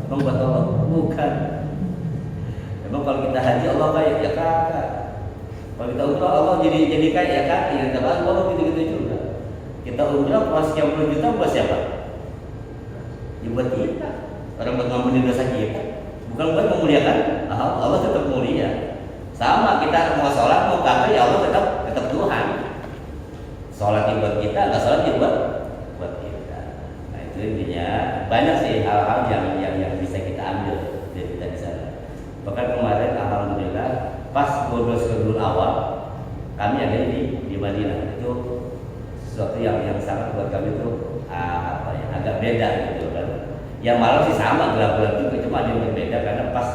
membuat Allah, bukan. Memang kalau kita haji Allah kaya ya kakak. Kalau kita umrah Allah jadi kaya ya kakak. Ya kita Allah gitu-gitu juga. Kita umrah pas sekian puluh juta buat siapa? Ya buat kita. Orang buat ngampunin dosa kita. Bukan buat memuliakan Allah tetap mulia. Sama kita mau sholat mau kafir ya Allah tetap Tuhan. Sholat buat kita, nggak sholat buat kita. Nah itu intinya. Banyak sih hal-hal yang bisa kita ambil dari kita di sana. Bahkan kemarin alhamdulillah pas bodos kedul awal kami ada di Madinah, itu sesuatu yang sangat buat kami itu agak beda gitu kan. Yang malam sih sama gelap-gelap juga, cuma ada yang berbeda karena pas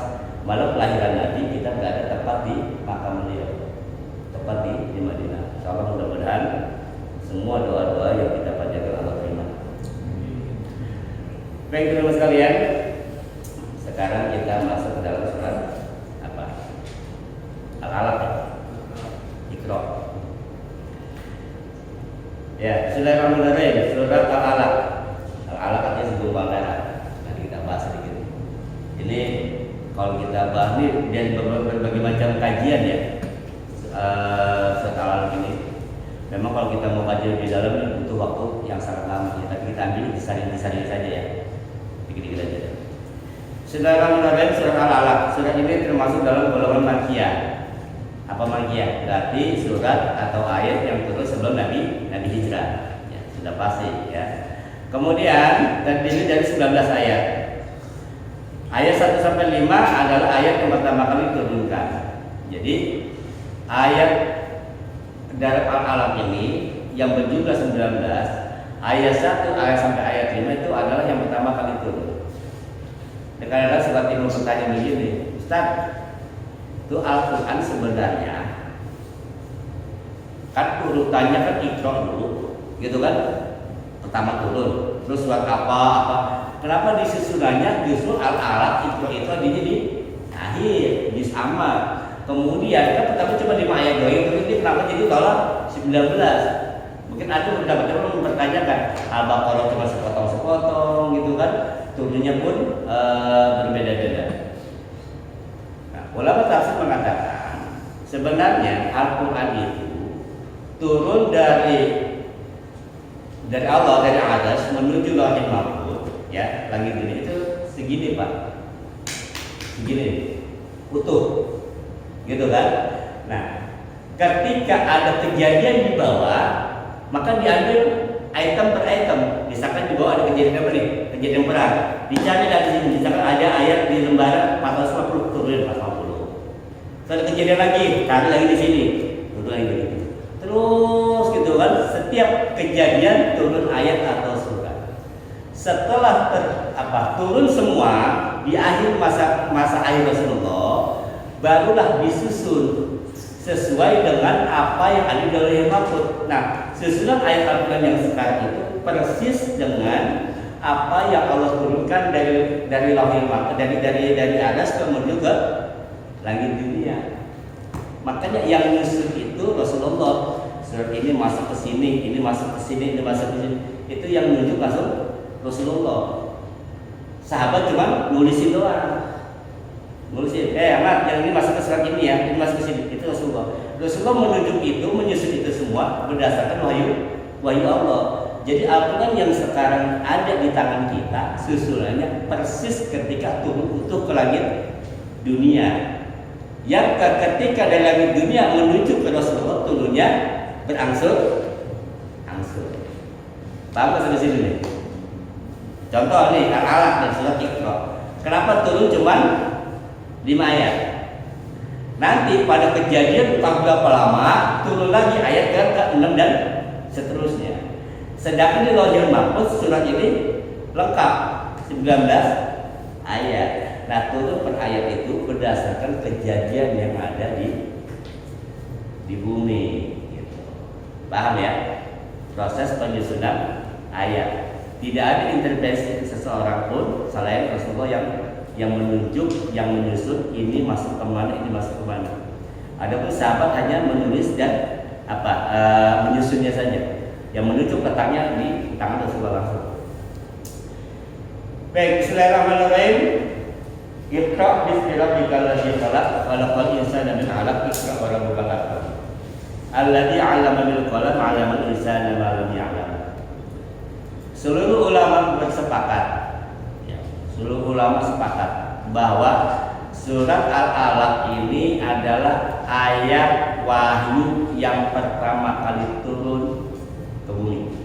malam kelahiran Nabi kita nggak ada tempat di makam beliau, tempat di Madinah. Insyaallah mudah-mudahan semua doa-doa yang kita panjatkan Allah terima. Baik teman-teman sekalian, sekarang kita masuk ke dalam surat apa? Al-Alaq. Iqra. Ya, Bismillahirrahmanirrahim. Surat Al-Alaq. Al-Alaq artinya segumpal darah. Nanti kita bahas sedikit. Ini kalau kita bahas ini dari berbagai macam kajian ya. Surat Al-Alaq ini. Memang kalau kita mau kaji lebih dalam ini butuh waktu yang sangat lama ya. Tapi kita ambil disaring saja ya. Dikit-dikit aja. Bismillahirrahmanirrahim. Surat Al-Alaq. Surat ini termasuk dalam golongan Makkiyah. Apa Makkiyah? Berarti surat atau ayat yang turun sebelum Nabi hijrah. Ya, sudah pasti ya. Kemudian terdiri dari 19 ayat. Ayat 1 sampai 5 adalah ayat yang pertama kali diturunkan. Jadi ayat dari Al-Alaq ini yang berjumlah 19, ayat 1 ayat sampai ayat 5 itu adalah yang pertama kali turun. Karena seperti mau bertanya begini, Ustaz, itu Al-Quran sebenarnya kan urutannya kan Iqra dulu, gitu kan? Pertama turun, terus surat apa? Kenapa disusunannya justru Al-Alaq Iqra itu adanya di akhir, di sama. Kemudian kan pertama cuma 5 ayat doang, ini kenapa jadi tolak 19? Mungkin ada beberapa orang mempertanyakan Al-Baqarah cuma sepotong-sepotong gitu kan? Turunnya pun berbeda-beda. Nah, ulama tafsir mengatakan sebenarnya Al-Quran itu turun dari Allah, dari atas menuju Lauhul Mahfuz ya, langit ini itu segini Pak, segini utuh gitu kan. Nah ketika ada kejadian di bawah maka diambil item per item. Misalkan di bawah ada kejadian apa nih? Kejadian perang. Dicari dari sini. Misalkan ada ayat di lembaran 450 turun 450. Ada kejadian lagi, cari lagi di sini. Turun lagi begitu. Terus gitu kan. Setiap kejadian turun ayat atau surat. Setelah turun semua di akhir masa akhir Rasulullah, barulah disusun sesuai dengan apa yang ada di Lauhul Mahfuz. Nah, susunan ayat Al-Quran yang sekarang itu persis dengan apa yang Allah turunkan dari Lauhul Mahfuz, dari atas kemudian ke langit dunia. Makanya yang nyusun itu Rasulullah. Surat ini masuk ke sini, ini masuk ke sini, ini masuk ke sini. Itu yang menunjuk langsung Rasulullah. Sahabat cuma nulisin doang. Nulisin, Ahmad, yang ini masuk ke surat ini ya, ini masuk ke sini. Itu Rasulullah menunjuk itu, menyusun itu semua berdasarkan wahyu Allah. Jadi Al-Quran yang sekarang ada di tangan kita susunannya persis ketika turun utuh ke langit dunia. Yang ketika dari langit dunia menuju ke Rasulullah turunnya berangsur-angsur. Paham nggak sampai sini nih? Contoh nih Al-Alaq dan surat Iqra. Kenapa turun cuman 5 ayat? Nanti pada kejadian tak berapa lama turun lagi ayat ke-6 dan seterusnya. Sedangkan di Lauhul Mahfuz surat ini lengkap 19 ayat. Nah, turun per ayat itu berdasarkan kejadian yang ada di bumi gitu. Paham ya? Proses penyusunan ayat. Tidak ada intervensi seseorang pun selain Rasulullah yang menunjuk, yang menyusun ini masuk kemana, ini masuk kemana. Adapun sahabat hanya menulis dan menyusunnya saja. Yang menunjuk letaknya di tangan Rasulullah langsung. Baik, bismillahirrahmanirrahim. Iqra bismi rabbikal ladzi khalaq, khalaqal insana min 'alaq, iqra wa rabbukal akram. Alladzi 'allama bil qalam, 'allamal insana ma lam ya'lam. Seluruh ulama bersepakat, ya, seluruh ulama sepakat bahwa surat Al-Alaq ini adalah ayat wahyu yang pertama kali turun ke bumi,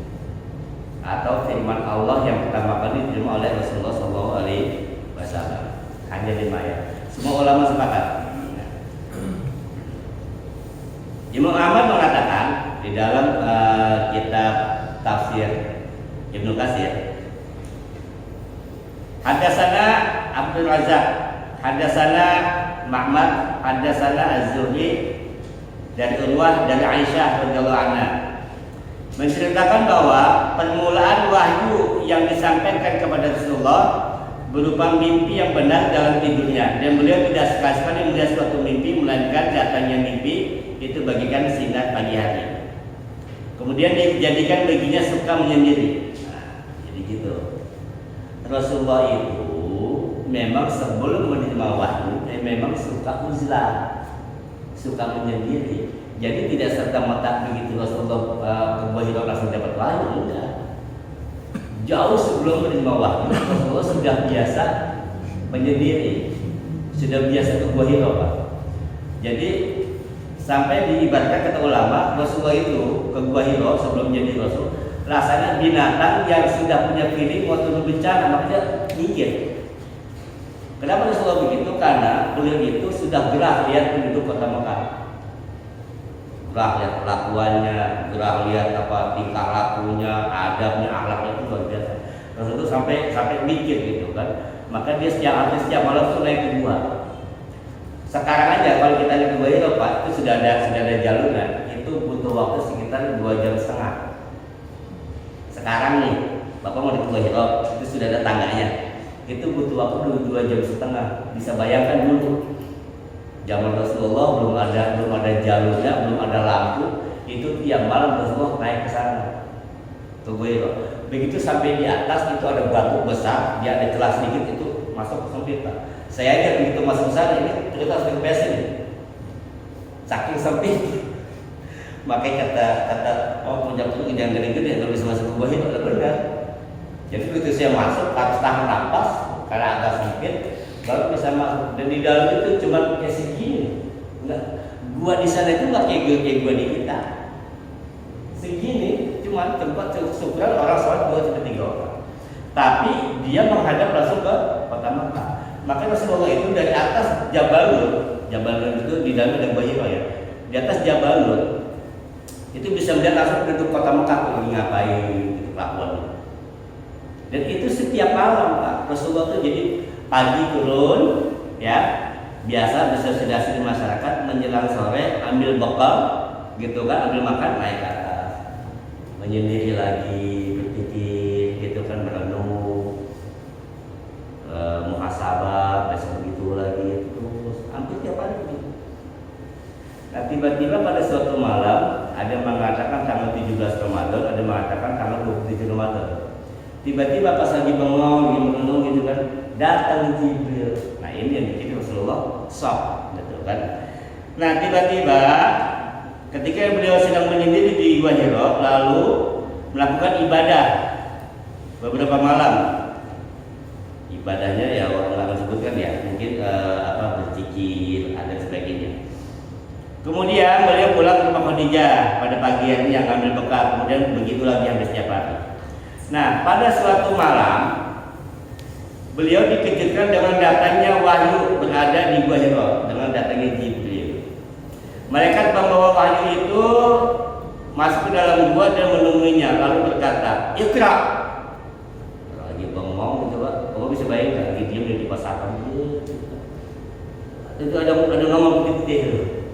atau firman Allah yang pertama kali diterima oleh Rasulullah SAW. Hanya 5 ayat. Semua ulama sepakat. Imam Ahmad mengatakan di dalam kitab tafsir Ibnu Katsir, hadatsana Abdul Razak, hadatsana Ma'mar, hadatsana Az-Zuhri dari Urwah dari Aisyah radhiyallahu anha, menceritakan bahwa permulaan wahyu yang disampaikan kepada Rasulullah berupa mimpi yang benar dalam tidurnya, dan beliau tidak sekali-sekali melihat suatu mimpi melainkan datangnya mimpi itu bagikan sinar pagi hari. Kemudian dijadikan baginya suka menyendiri. Nah, jadi gitu. Rasulullah itu memang sebelum menerima wahyu, memang suka uzlah, suka menyendiri. Jadi tidak serta-merta begitu Rasulullah kembali langsung dapat wahyu, enggak. Jauh sebelum menerima wahyu, Rasulullah sudah biasa menyendiri, sudah biasa ke Gua Hira, Pak. Jadi sampai diibaratkan kata ulama, Rasulullah itu ke Gua Hira sebelum menjadi Rasul, rasanya binatang yang sudah punya feeling mau turun bencana, makanya mikir. Kenapa Rasulullah begitu? Karena beliau itu sudah gerah lihat penduduk kota Mekah, gerah lihat kelakuannya, gerah lihat apa tingkah lakunya, adabnya, akhlaknya itu luar biasa. Terus itu sampai mikir gitu kan. Maka dia setiap malam tuh naik ke gua. Sekarang aja kalau kita naik ke Gua Hira, Pak, itu sudah ada jalurnya. Itu butuh waktu sekitar 2,5 jam. Sekarang nih, Bapak mau di Gua Hira, itu sudah ada tangganya. Itu butuh waktu 2,5 jam. Bisa bayangkan dulu. Zaman Rasulullah belum ada jalurnya, belum ada lampu. Itu tiap malam Rasulullah naik ke sana, ke Gua Hira. Begitu sampai di atas itu ada batu besar, dia ada celah sedikit itu masuk ke sempit. Saya aja begitu masuk ke sana ini ternyata harus dibesin, saking sempit. Makanya kata punya jangan gede-gede kalau bisa masuk ke Gua Hira, benar. Jadi begitu saya masuk harus tahan napas karena agak sempit, baru bisa masuk. Dan di dalam itu cuma kayak segini, enggak. Gua di sana itu nggak kayak gua di kita. Segini, cuma tempat syukuran orang sholat 2-3 orang. Tapi dia menghadap langsung ke kota Mekah. Maka Rasulullah itu dari atas Jabal Nur itu di dalamnya ada Gua Hira ya. Di atas Jabal Nur itu bisa melihat langsung penduduk kota Mekah lagi ngapain gitu kelakuannya. Dan itu setiap malam Pak. Rasulullah itu jadi pagi turun ya, biasa bersosialisasi di masyarakat, menjelang sore ambil bekal gitu kan, ambil makan, naik ke atas, menyendiri lagi, berpikir gitu kan, merenung, muhasabah, besok begitu lagi, terus hampir tiap hari gitu. Nah tiba-tiba pada suatu malam ada yang mengatakan tanggal 17 Ramadan, ada yang mengatakan tanggal 27 Ramadan. Tiba-tiba pas lagi bengong, lagi merenung gitu kan, datang Jibril. Nah ini yang bikin Rasulullah shock, gitu kan. Nah tiba-tiba ketika beliau sedang menyendiri di Gua Hira, lalu melakukan ibadah beberapa malam. Ibadahnya ya orang nggak sebutkan ya, mungkin berzikir ada sebagainya. Kemudian beliau pulang ke rumah Khadijah pada pagi hari yang ambil bekal, kemudian begitu lagi hampir setiap hari. Nah, pada suatu malam beliau dikejutkan dengan datangnya wahyu berada di Gua Hira, dengan datangnya Jibril. Malaikat pembawa wahyu itu masuk ke dalam gua dan menemuinya, lalu berkata, "Iqra." Lagi bengong gitu Pak, kamu bisa bayangkan lagi diam di pasaran gitu. Itu ada ngomong begitu.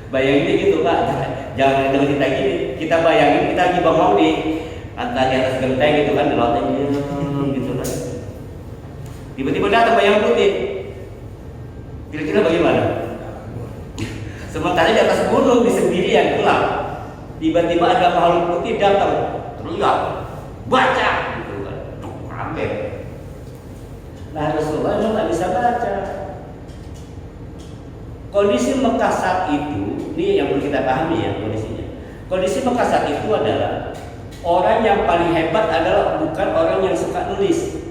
Bayangin gitu Pak, jangan dengan kita gini. Kita bayangin kita lagi bengong di antara di atas genteng gitu kan, di loteng gitu kan. Tiba-tiba datang bayangan putih. Kira-kira bagaimana? Sementara di atas gunung di sendirian gelap, tiba-tiba ada makhluk putih datang, teriak, baca gitu kan, rame. Nah Rasulullah memang nggak bisa baca. Kondisi Mekah saat itu, ini yang perlu kita pahami ya kondisinya. Kondisi Mekah saat itu adalah orang yang paling hebat adalah bukan orang yang suka nulis.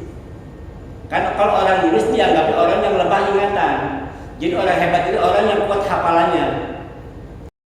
Karena kalau orang nulis dianggap orang yang lemah ingatan. Jadi orang hebat itu orang yang kuat hafalannya.